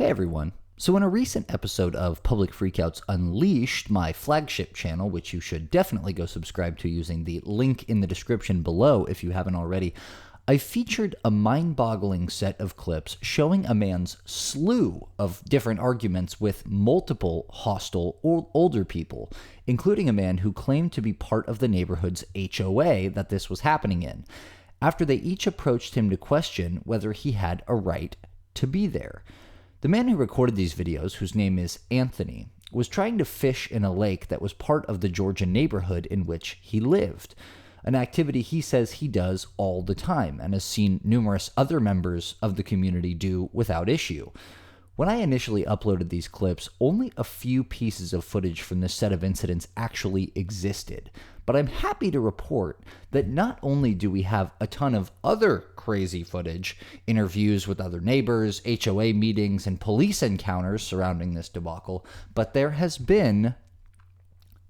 Hey everyone. So in a recent episode of Public Freakouts Unleashed, my flagship channel, which you should definitely go subscribe to using the link in the description below if you haven't already, I featured a mind-boggling set of clips showing a man's slew of different arguments with multiple hostile older people, including a man who claimed to be part of the neighborhood's HOA that this was happening in, after they each approached him to question whether he had a right to be there. The man who recorded these videos, whose name is Anthony, was trying to fish in a lake that was part of the Georgia neighborhood in which he lived, an activity he says he does all the time and has seen numerous other members of the community do without issue. When I initially uploaded these clips, only a few pieces of footage from this set of incidents actually existed, but I'm happy to report that not only do we have a ton of other crazy footage, interviews with other neighbors, HOA meetings, and police encounters surrounding this debacle, but there has been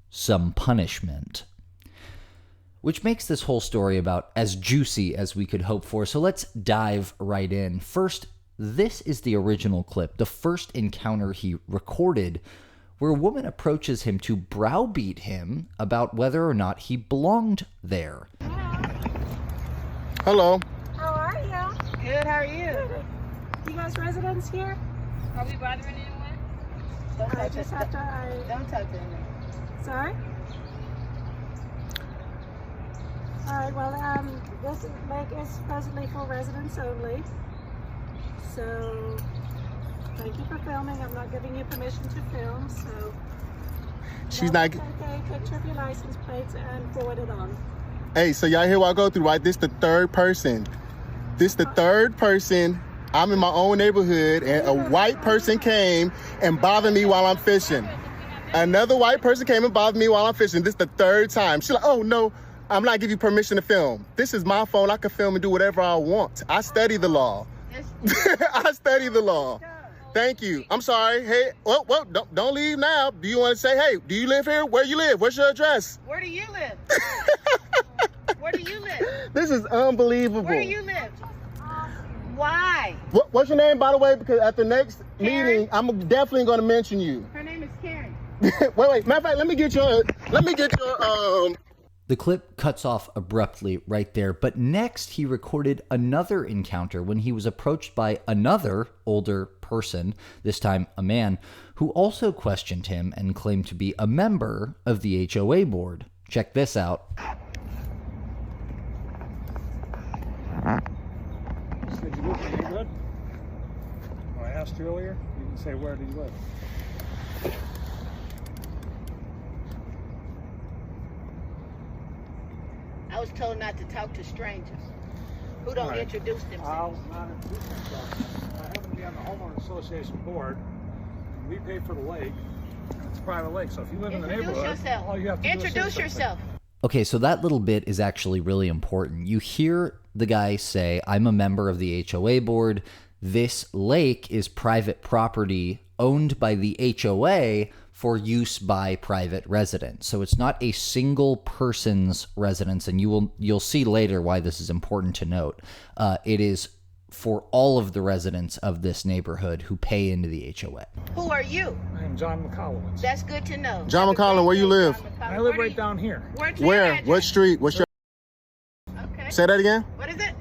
some punishment. Which makes this whole story about as juicy as we could hope for, so let's dive right in. First, this is the original clip, the first encounter he recorded, where a woman approaches him to browbeat him about whether or not he belonged there. Hello. How are you? Good, how are you? You guys residents here? Are we bothering anyone? Don't I touch just it. have to, Don't touch anything. sorry? Alright, well, this lake is presently for residents only. So, thank you for filming. I'm not giving you permission to film, so. She's not. Take a picture of your license plates and forward it on. Hey, so y'all hear what I go through, right? This the third person. I'm in my own neighborhood, and a white person came and bothered me while I'm fishing. Another white person came and bothered me while I'm fishing. This the third time. She's like, oh no, I'm not giving you permission to film. This is my phone. I can film and do whatever I want. I study the law. I study the law. Thank you. I'm sorry. Hey, well, don't leave now. Do you want to say, hey, do you live here? Where you live? What's your address? Where do you live? Where do you live? This is unbelievable. Where do you live? Why? What's your name, by the way? Because at the next Karen? meeting, I'm definitely going to mention you. Her name is Karen. wait. Matter of fact, let me get your. The clip cuts off abruptly right there, but next he recorded another encounter when he was approached by another older person, this time a man, who also questioned him and claimed to be a member of the HOA board. Check this out. Did you live in the neighborhood? Well, I asked you earlier. You didn't say where do you live. I was told not to talk to strangers who don't Right. introduce themselves. I'll not introduce myself. I happen to be on the homeowner association board. We pay for the lake. It's a private lake, so if you live in the Introduce neighborhood, yourself. all you have to do is say Introduce something. yourself. Okay, so that little bit is actually really important. You hear the guy say, I'm a member of the HOA board. This lake is private property owned by the HOA for use by private residents. So it's not a single person's residence, and you'll see later why this is important to note. It is for all of the residents of this neighborhood who pay into the HOA. Who are you? I am John McCollowitz. That's good to know. John McCollum, where you live? I live right down here. Where? What street? What's your? Okay. Say that again. What is it?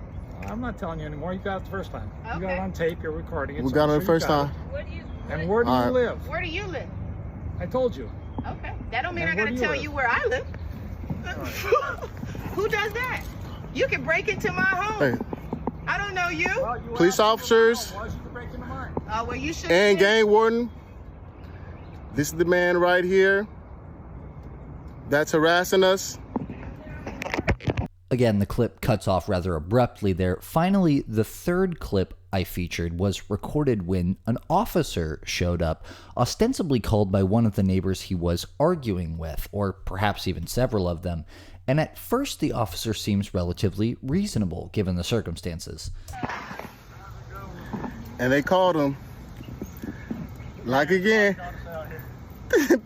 I'm not telling you anymore. You got it the first time. You got Okay. it on tape. You're recording it. We so got I'm it sure the you first got time. Where do you? it. And where do All you right. live? Where do you live? I told you. Okay. That don't mean And I where gotta do you tell live? you where I live. Who does that? You can break into my home. Hey, I don't know you. Well, you Police asked me officers. why should you break into mine? Well, you should. and gang warden. This is the man right here that's harassing us. Again, the clip cuts off rather abruptly there. Finally, the third clip I featured was recorded when an officer showed up, ostensibly called by one of the neighbors he was arguing with, or perhaps even several of them. And at first, the officer seems relatively reasonable, given the circumstances. And they called him. Like again.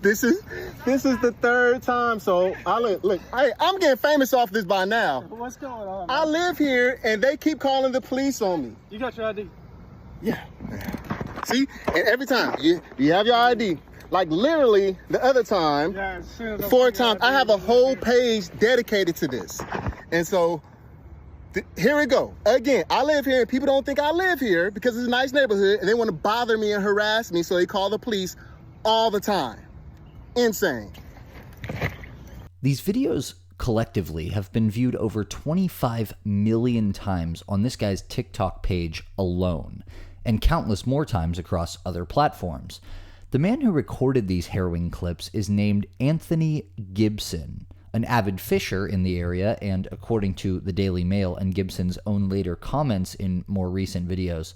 This is the third time. So look, I'm getting famous off this by now. What's going on? I live here and they keep calling the police on me. You got your ID? Yeah. See? And every time, you have your ID. Like literally the other time, Yeah, as soon as I 4 see your times, I ID, have a you whole do. page dedicated to this. And so here we go. Again, I live here and people don't think I live here because it's a nice neighborhood and they want to bother me and harass me. So they call the police all the time. Insane. These videos collectively have been viewed over 25 million times on this guy's TikTok page alone, and countless more times across other platforms. The man who recorded these harrowing clips is named Anthony Gibson, an avid fisher in the area, and according to the Daily Mail and Gibson's own later comments in more recent videos,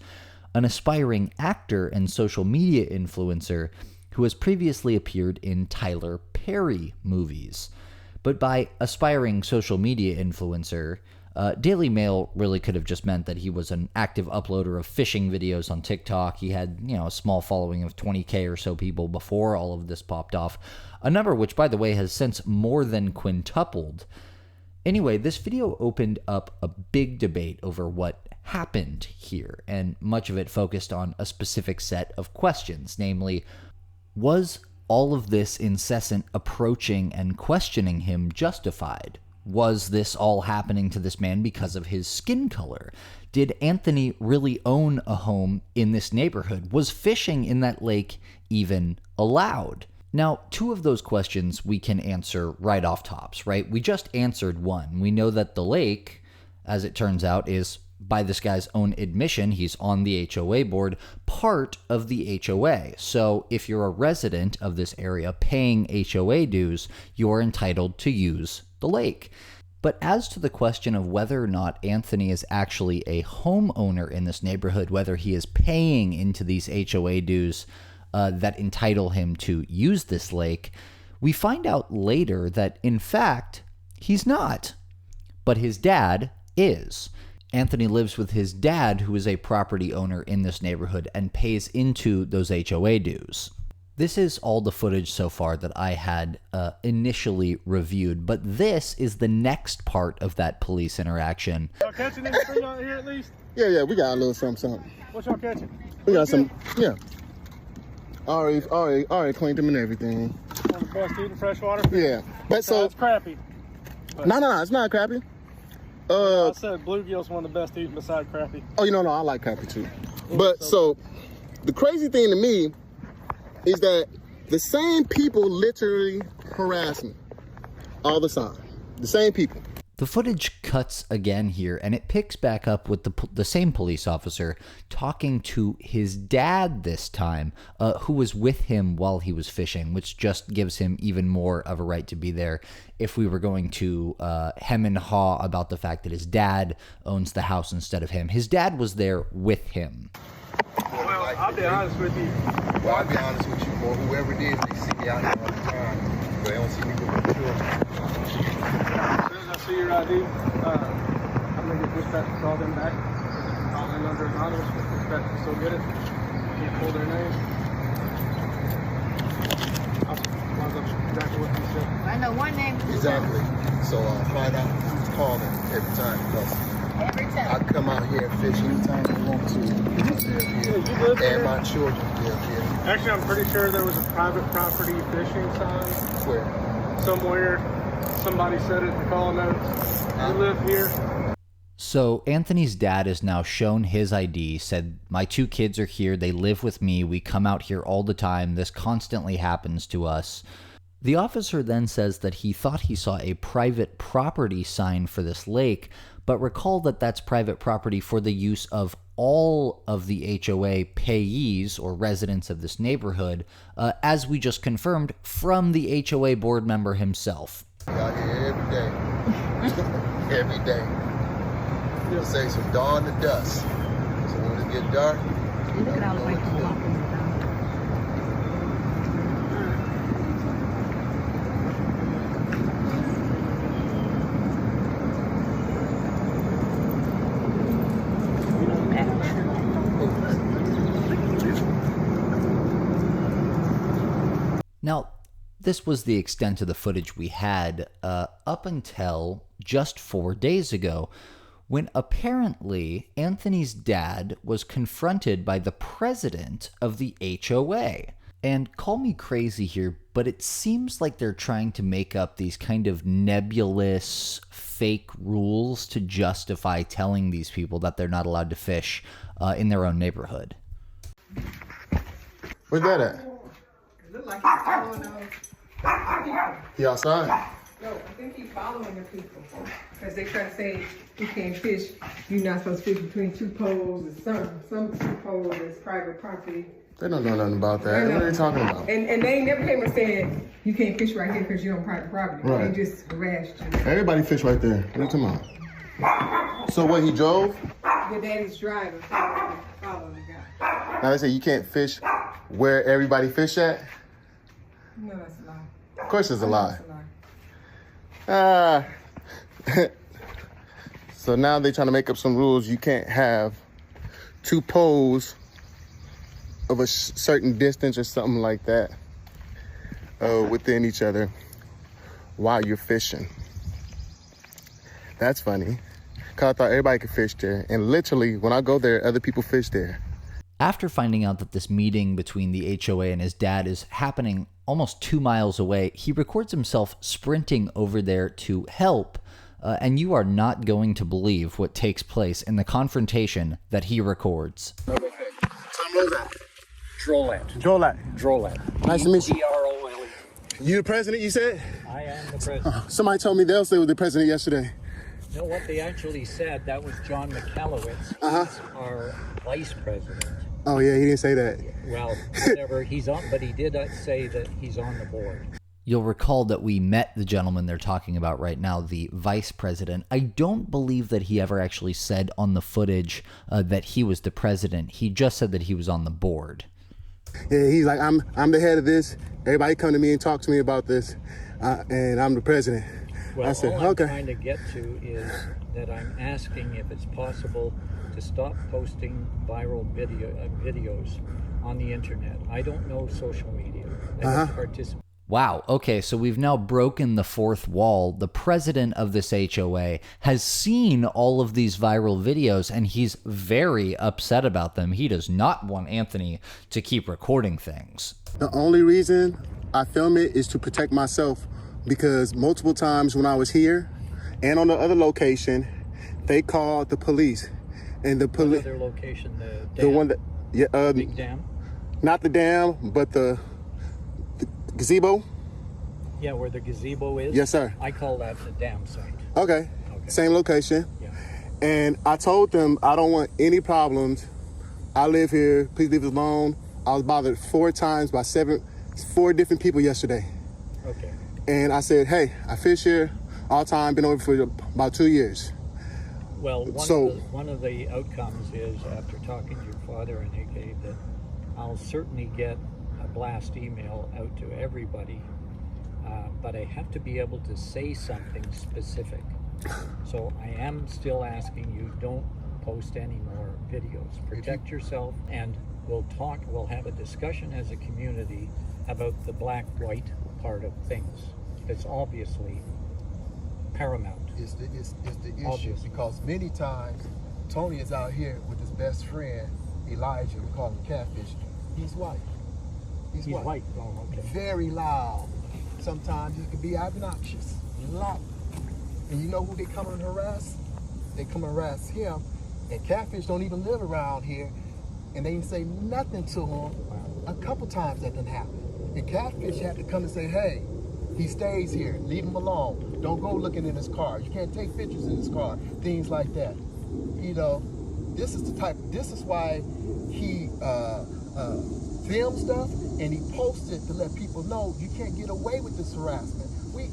an aspiring actor and social media influencer who has previously appeared in Tyler Perry movies. But by aspiring social media influencer, Daily Mail really could have just meant that he was an active uploader of fishing videos on TikTok. He had, a small following of 20K or so people before all of this popped off, a number which, by the way, has since more than quintupled. Anyway, this video opened up a big debate over what happened here, and much of it focused on a specific set of questions, namely, was all of this incessant approaching and questioning him justified? Was this all happening to this man because of his skin color? Did Anthony really own a home in this neighborhood? Was fishing in that lake even allowed? Now, 2 of those questions we can answer right off tops, right? We just answered one. We know that the lake, as it turns out, is, by this guy's own admission, he's on the HOA board, part of the HOA. So if you're a resident of this area paying HOA dues, you're entitled to use the lake. But as to the question of whether or not Anthony is actually a homeowner in this neighborhood, whether he is paying into these HOA dues that entitle him to use this lake, we find out later that, in fact, he's not. But his dad is. Anthony lives with his dad, who is a property owner in this neighborhood and pays into those HOA dues. This is all the footage so far that I had initially reviewed, but this is the next part of that police interaction. Y'all catching anything out here at least? Yeah, we got a little something. What y'all catching? We got some, yeah. Already cleaned them and everything. One of the best eating freshwater? Yeah, but so, It's crappie. no, it's not crappy. I said bluegill's one of the best eating beside crappie. Oh, no, I like crappie too. But so, the crazy thing to me is that the same people literally harass me all the time. The same people. The footage cuts again here, and it picks back up with the same police officer talking to his dad this time, who was with him while he was fishing, which just gives him even more of a right to be there if we were going to hem and haw about the fact that his dad owns the house instead of him. His dad was there with him. Well, I'll be honest with you. Well, I'll be honest with you, boy. Whoever it is, they see me out here all the time, but they don't see me with the children. As soon as I see your ID, I'm going to get dispatch to call them back. Call their number anonymous, but dispatch can still get it. Can't pull their name. I'll find out exactly what you said. I know one name. Exactly. So find out who's calling every time, because Every I time. come out here and fish anytime I want to. I live Yeah, here, you live here? and my children live here. Actually, I'm pretty sure there was a private property fishing sign Where? somewhere. Somebody said it in the call notes. You live here. So Anthony's dad has now shown his ID, said, my 2 kids are here, they live with me, we come out here all the time, this constantly happens to us. The officer then says that he thought he saw a private property sign for this lake, but recall that that's private property for the use of all of the HOA payees or residents of this neighborhood, as we just confirmed from the HOA board member himself. Out here every day. Every day. You'll say from dawn to dusk. So when it get dark, Look at all the way to walk in the Now, this was the extent of the footage we had up until just 4 days ago, when apparently Anthony's dad was confronted by the president of the HOA. And call me crazy here, but it seems like they're trying to make up these kind of nebulous, fake rules to justify telling these people that they're not allowed to fish in their own neighborhood. Where's that at? It look like he's following people. He outside? No, I think he's following the people. Because they try to say you can't fish, you're not supposed to fish between two poles, and some two poles is private property. They don't know nothing about that. What are they talking about? And they ain't never came and said you can't fish right here because you're on private property. Right. They just harassed you. Everybody fish right there. What are you talking about? So what, he drove? Your daddy's driving, following the guy. Now they say you can't fish where everybody fish at? No, that's a lie. Of course it's a lie. That's a lie. So now they're trying to make up some rules. You can't have two poles of a certain distance or something like that within each other while you're fishing. That's funny, because I thought everybody could fish there. And literally, when I go there, other people fish there. After finding out that this meeting between the HOA and his dad is happening almost 2 miles away, he records himself sprinting over there to help. And you are not going to believe what takes place in the confrontation that he records. Drolet. Nice to meet you. D-R-O-L-E. You the president, you said? I am the president. Somebody told me they were the president yesterday. You know what they actually said? That was John McCallowitz, our vice president. Oh yeah, he didn't say that. Well, whatever, he's on, but he did say that he's on the board. You'll recall that we met the gentleman they're talking about right now, the vice president. I don't believe that he ever actually said on the footage that he was the president. He just said that he was on the board. Yeah, he's like, I'm the head of this. Everybody come to me and talk to me about this, and I'm the president. Well, I said, all I'm okay. trying to get to is that I'm asking if it's possible to stop posting viral videos on the internet. I don't know social media. I don't participate. Wow, okay, so we've now broken the fourth wall. The president of this HOA has seen all of these viral videos, and he's very upset about them. He does not want Anthony to keep recording things. The only reason I film it is to protect myself, because multiple times when I was here and on the other location, they called the police. And the police... Other location, the dam? The one that... Yeah, big dam? Not the dam, but the gazebo. Yeah, where the gazebo is? Yes, sir. I call that the dam site. Okay. Same location. Yeah. And I told them I don't want any problems. I live here. Please leave it alone. I was bothered 4 times by 4 different people yesterday. Okay. And I said, hey, I fish here all the time. Been over for about 2 years. Well, one of the outcomes is, after talking to your father and AK, that I'll certainly get a blast email out to everybody, but I have to be able to say something specific. So I am still asking you, don't post any more videos. Protect yourself, and we'll have a discussion as a community about the black-white part of things. It's obviously paramount. It's the issue, Obviously. because many times Tony is out here with his best friend Elijah. We call him Catfish. He's white. He's white. Oh, okay. Very loud. Sometimes he can be obnoxious. Loud. And you know who they come and harass? They come and harass him. And Catfish don't even live around here, and they didn't say nothing to him. A couple times that didn't happen. And Catfish had to come and say, hey, he stays here, leave him alone. Don't go looking in his car. You can't take pictures in his car, things like that. You know, this is why he filmed stuff and he posted to let people know you can't get away with this harassment. We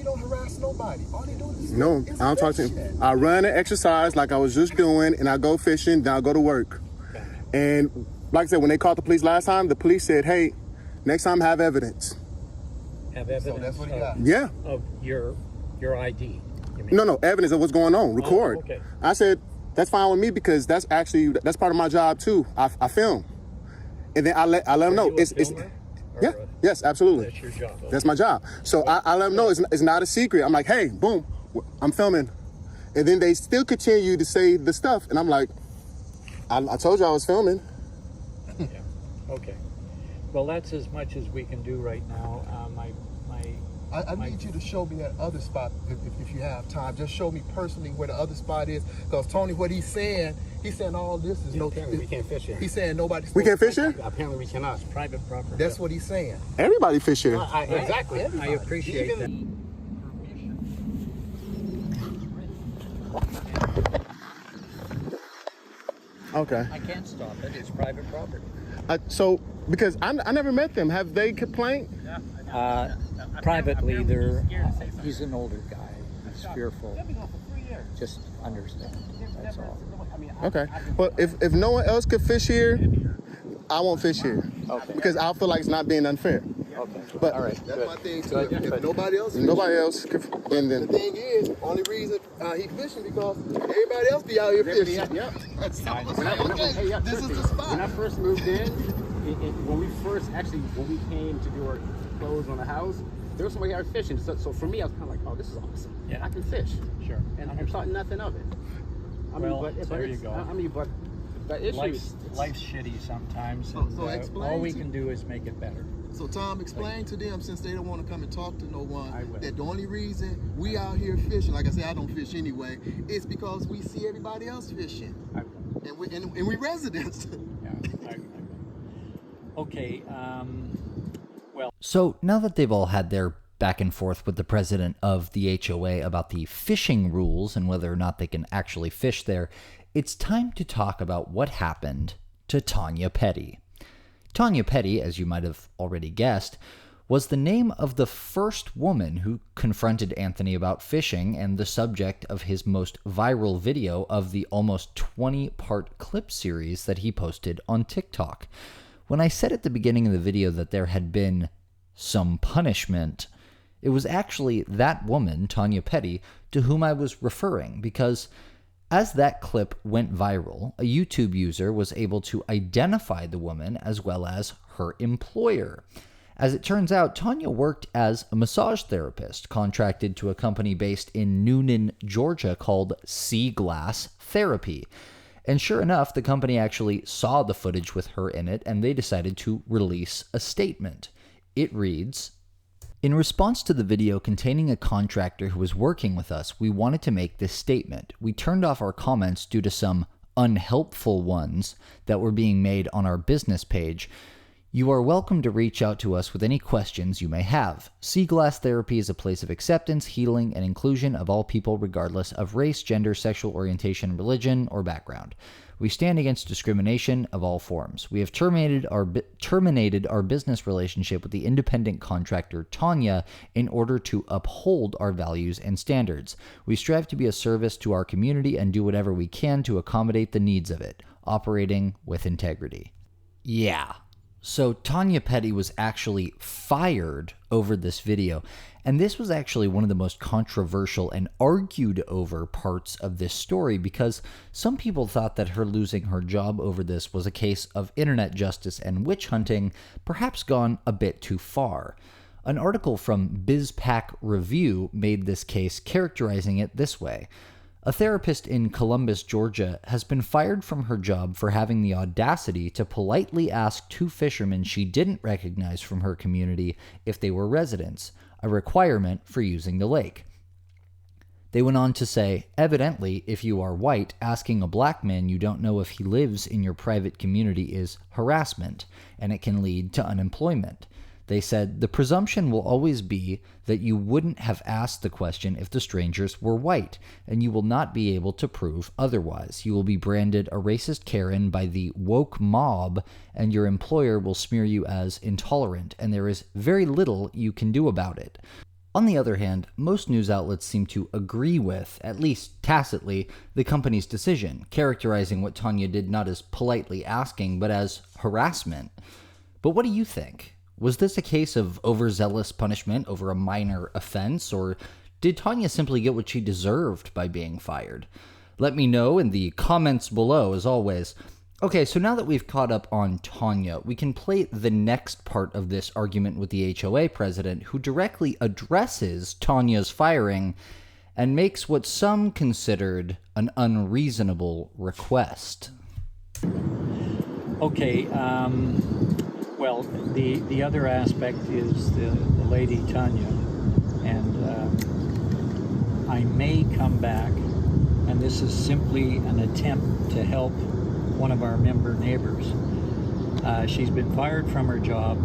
don't harass nobody. All they do is No, I don't talk to him. I run and exercise like I was just doing, and I go fishing, then I go to work. And like I said, when they called the police last time, the police said, hey, next time have evidence. Have evidence So that's what he got. Yeah. of your ID. You mean? No, evidence of what's going on. Record. Oh, okay. I said, that's fine with me, because that's part of my job too. I film. And then I let them know. Are you a filmer? Yeah, yes, absolutely. That's your job. Okay. That's my job. So I let them know it's not a secret. I'm like, hey, boom, I'm filming. And then they still continue to say the stuff. And I'm like, I told you I was filming. Yeah. Okay. Well, that's as much as we can do right now. I need you to show me that other spot if you have time. Just show me personally where the other spot is. Because Tony, what he's saying all this is no. Apparently we can't fish here. He's saying nobody's. We can't fish here? Apparently we cannot. It's private property. That's what he's saying. Everybody fish here. Exactly. I appreciate that. Okay. I can't stop it. It's private property. So, because I never met them. Have they complained? Privately, he's an older guy. He's fearful. Just understand. That's all. Okay. Well, if no one else could fish here, I won't fish here. Okay. Because I feel like it's not being unfair. Okay. But All right. That's my thing too. If nobody else, could. And the then thing is, only reason he fishing because everybody else be out here fishing. Yep. That's okay. Hey, This is the spot. When I first moved in, when we came to do our clothes on the house, there was somebody out fishing. So for me, I was kind of like, oh, this is awesome. Yeah. I can fish. Sure. And I thought nothing of it. There you go. But the issue Life's shitty sometimes. So and, explain all we to- can do is make it better. So Tom, explain to them, since they don't want to come and talk to no one, I will. that the only reason we out here fishing, like I said, I don't fish anyway, is because we see everybody else fishing, I will. and we residents. Yeah. I will. Okay. Well. So now that they've all had their back and forth with the president of the HOA about the fishing rules and whether or not they can actually fish there, it's time to talk about what happened to Tanya Petty. Tanya Petty, as you might have already guessed, was the name of the first woman who confronted Anthony about fishing and the subject of his most viral video of the almost 20-part clip series that he posted on TikTok. When I said at the beginning of the video that there had been some punishment, it was actually that woman, Tanya Petty, to whom I was referring, because as that clip went viral, a YouTube user was able to identify the woman as well as her employer. As it turns out, Tanya worked as a massage therapist contracted to a company based in Noonan, Georgia called Sea Glass Therapy. And sure enough, the company actually saw the footage with her in it, and they decided to release a statement. It reads, "In response to the video containing a contractor who was working with us, we wanted to make this statement. We turned off our comments due to some unhelpful ones that were being made on our business page. You are welcome to reach out to us with any questions you may have. Sea Glass Therapy is a place of acceptance, healing, and inclusion of all people regardless of race, gender, sexual orientation, religion, or background. We stand against discrimination of all forms. We have terminated our business relationship with the independent contractor Tanya in order to uphold our values and standards. We strive to be a service to our community and do whatever we can to accommodate the needs of it, operating with integrity." Yeah. So Tanya Petty was actually fired over this video, and this was actually one of the most controversial and argued over parts of this story because some people thought that her losing her job over this was a case of internet justice and witch hunting, perhaps gone a bit too far. An article from BizPac Review made this case, characterizing it this way: "A therapist in Columbus, Georgia, has been fired from her job for having the audacity to politely ask two fishermen she didn't recognize from her community if they were residents, a requirement for using the lake." They went on to say, "Evidently, if you are white, asking a black man you don't know if he lives in your private community is harassment, and it can lead to unemployment." They said, "The presumption will always be that you wouldn't have asked the question if the strangers were white, and you will not be able to prove otherwise. You will be branded a racist Karen by the woke mob, and your employer will smear you as intolerant, and there is very little you can do about it." On the other hand, most news outlets seem to agree with, at least tacitly, the company's decision, characterizing what Tanya did not as politely asking, but as harassment. But what do you think? Was this a case of overzealous punishment over a minor offense, or did Tanya simply get what she deserved by being fired? Let me know in the comments below, as always. Okay, so now that we've caught up on Tanya, we can play the next part of this argument with the HOA president, who directly addresses Tanya's firing and makes what some considered an unreasonable request. Okay, well, the other aspect is the lady Tanya, and I may come back, and this is simply an attempt to help one of our member neighbors. She's been fired from her job.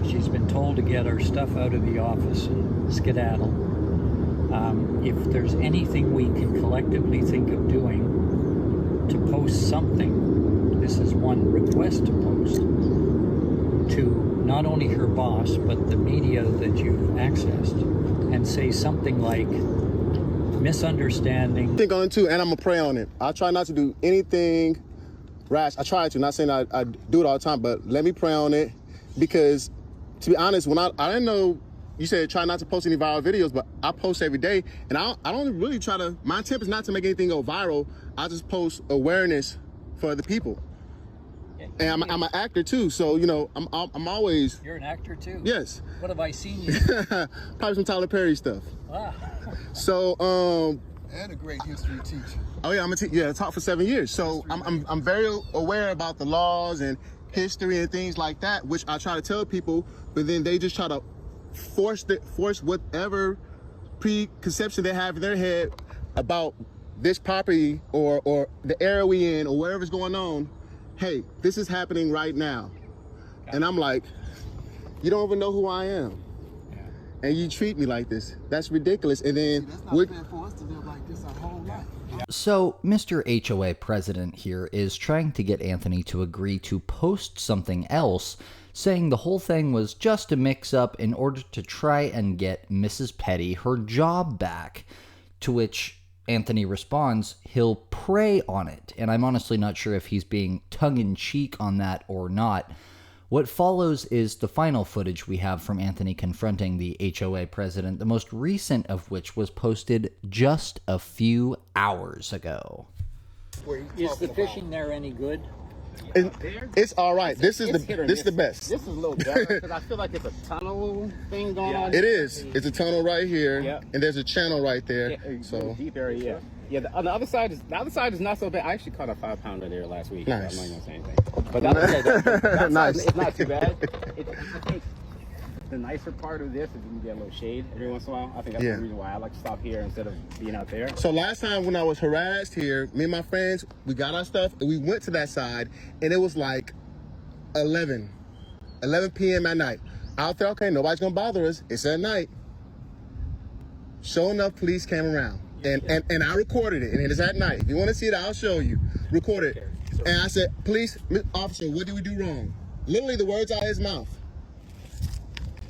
She's been told to get her stuff out of the office and skedaddle. If there's anything we can collectively think of doing to post something, this is one request to post, to not only her boss, but the media that you've accessed, and say something like, misunderstanding. I think on it too, and I'm gonna pray on it. I try not to do anything rash. I try to, not saying I do it all the time, but let me pray on it, because to be honest, when I didn't know, you said try not to post any viral videos, but I post every day, and I don't really try to, my intent is not to make anything go viral. I just post awareness for the people. And I'm an actor too, so you know, I'm always. You're an actor too? Yes. What have I seen you? Probably some Tyler Perry stuff. Ah. So And a great history teacher. oh yeah, I taught for 7 years. So I'm very aware about the laws and history and things like that, which I try to tell people, but then they just try to force whatever preconception they have in their head about this property or the area we in or wherever's going on. Hey, this is happening right now. And I'm like, you don't even know who I am. And you treat me like this. That's ridiculous. And then That's not fair for us to live like this our whole life. So, Mr. HOA president here is trying to get Anthony to agree to post something else, saying the whole thing was just a mix-up in order to try and get Mrs. Petty her job back, to which Anthony responds he'll pray on it, and I'm honestly not sure if he's being tongue-in-cheek on that or not. What follows is the final footage we have from Anthony confronting the HOA president, the most recent of which was posted just a few hours ago. Is the fishing there any good? It's all right. This is the best. This is a little better because I feel like it's a tunnel thing going on. It is. It's a tunnel right here, Yeah. and there's a channel right there. Yeah, So deep area. Yeah. On the other side is not so bad. I actually caught a 5-pounder there last week. Nice. So I'm not gonna say anything. But that Nice. side, it's not too bad. I think the nicer part of this is you can get a little shade every once in a while. I think that's Yeah. the reason why I like to stop here instead of being out there. So last time when I was harassed here, me and my friends, we got our stuff and we went to that side, and it was like 11 p.m. at night. Out there, okay, nobody's gonna bother us. It's at night. Sure enough, police came around, and I recorded it, and it is at night. If you want to see it, I'll show you. Record it. And I said, police officer, what did we do wrong? Literally the words out of his mouth.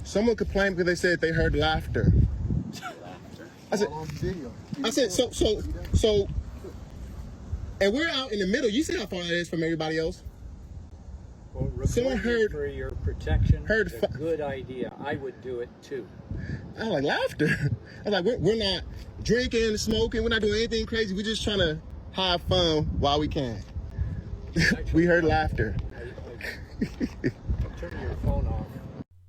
Someone complained because they said they heard laughter. I said, so, and we're out in the middle. You see how far that is from everybody else? Well, Someone heard for your protection. heard is a good idea. I would do it too. I was like, laughter. I was like, we're not drinking, smoking. We're not doing anything crazy. We're just trying to have fun while we can. We heard laughter. Turn your phone off.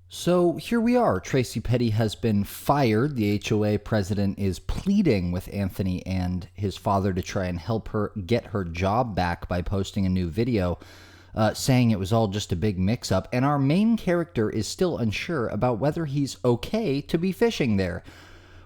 So here we are. Tracy Petty has been fired. The HOA president is pleading with Anthony and his father to try and help her get her job back by posting a new video, saying it was all just a big mix-up. And our main character is still unsure about whether he's okay to be fishing there.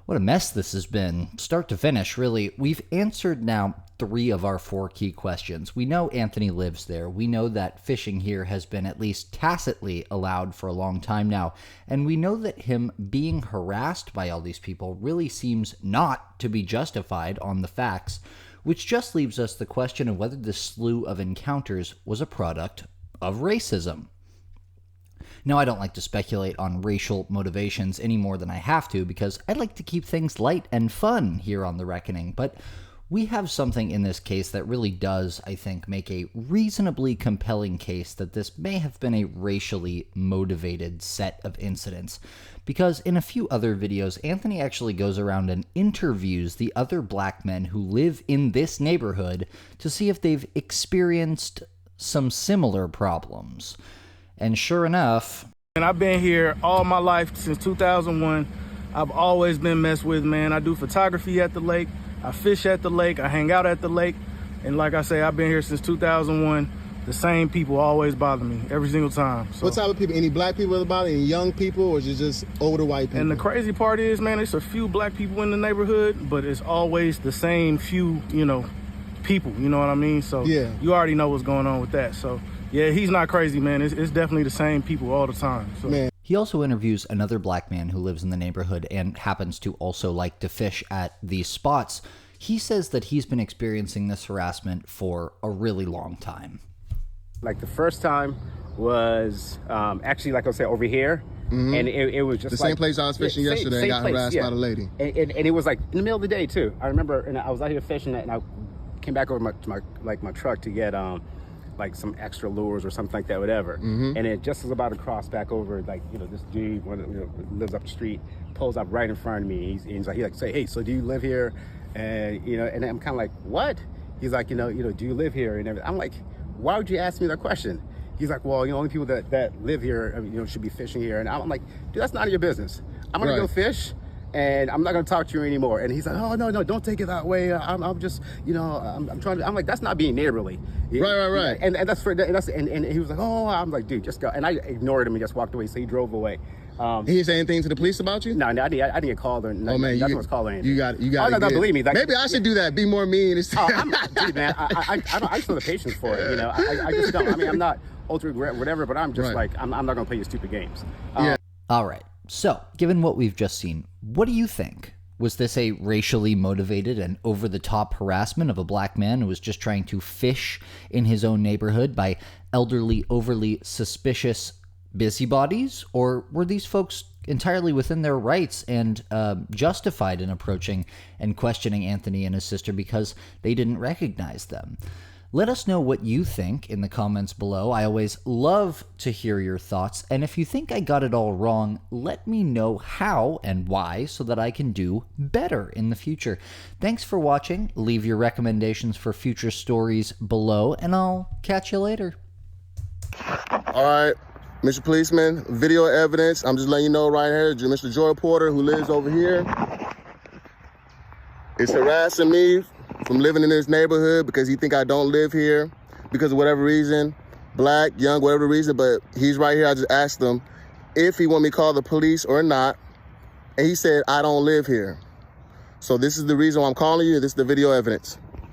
What a mess this has been, start to finish, really. We've answered now 3 of our 4 key questions. We know Anthony lives there. We know that fishing here has been at least tacitly allowed for a long time now. And we know that him being harassed by all these people really seems not to be justified on the facts, which just leaves us the question of whether this slew of encounters was a product of racism. Now, I don't like to speculate on racial motivations any more than I have to, because I like to keep things light and fun here on The Reckoning, but we have something in this case that really does, I think, make a reasonably compelling case that this may have been a racially motivated set of incidents, because in a few other videos, Anthony actually goes around and interviews the other black men who live in this neighborhood to see if they've experienced some similar problems. And sure enough, And I've been here all my life since 2001. I've always been messed with, man. I do photography at the lake. I fish at the lake. I hang out at the lake. And like I say, I've been here since 2001. The same people always bother me every single time. So. What type of people? Any black people about it? Any young people, or is it just older white people? And the crazy part is, man, there's a few black people in the neighborhood, but it's always the same few, you know, people. You know what I mean? So yeah, you already know what's going on with that. So yeah, he's not crazy, man. It's definitely the same people all the time. So. Man. He also interviews another black man who lives in the neighborhood and happens to also like to fish at these spots. He says that he's been experiencing this harassment for a really long time. Like the first time was actually, like I said, over here. Mm-hmm. And it was just the same place I was fishing yesterday and got harassed by the lady. And it was like in the middle of the day too. I remember, and I was out here fishing and I came back over my truck to get like some extra lures or something like that, whatever. Mm-hmm. And it just was about to cross back over, like, you know, this dude lives up the street, pulls up right in front of me. He's like, say, hey, so do you live here? And you know, and I'm kind of like, what? He's like, you know, do you live here and everything? I'm like, why would you ask me that question? He's like, well, you know, only people that live here, you know, should be fishing here. And I'm like, dude, that's none of your business. I'm gonna go fish, and I'm not gonna talk to you anymore. And he's like, oh no, don't take it that way. I'm just, you know, I'm trying to. I'm like, that's not being neighborly. Right. And that's and he was like, oh, I'm like, dude, just go. And I ignored him and just walked away. So he drove away. He didn't say anything to the police about you? No, I didn't get called or nothing. Oh man, nothing was called or anything. You got. Oh, no, believe me. Like, maybe I should do that. Be more mean. Dude, man, I just have the patience for it. You know, I just don't. I mean, I'm not ultra whatever, but I'm just like, I'm not gonna play your stupid games. All right. So, given what we've just seen, what do you think? Was this a racially motivated and over-the-top harassment of a black man who was just trying to fish in his own neighborhood by elderly, overly suspicious busybodies? Or were these folks entirely within their rights and justified in approaching and questioning Anthony and his sister because they didn't recognize them? Let us know what you think in the comments below. I always love to hear your thoughts. And if you think I got it all wrong, let me know how and why so that I can do better in the future. Thanks for watching. Leave your recommendations for future stories below, and I'll catch you later. All right, Mr. Policeman, video evidence. I'm just letting you know right here, Mr. Joy Porter, who lives over here, is harassing me from living in this neighborhood because he think I don't live here because of whatever reason, black, young, whatever reason, but he's right here. I just asked him if he want me to call the police or not, and he said, I don't live here. So this is the reason why I'm calling you. This is the video evidence.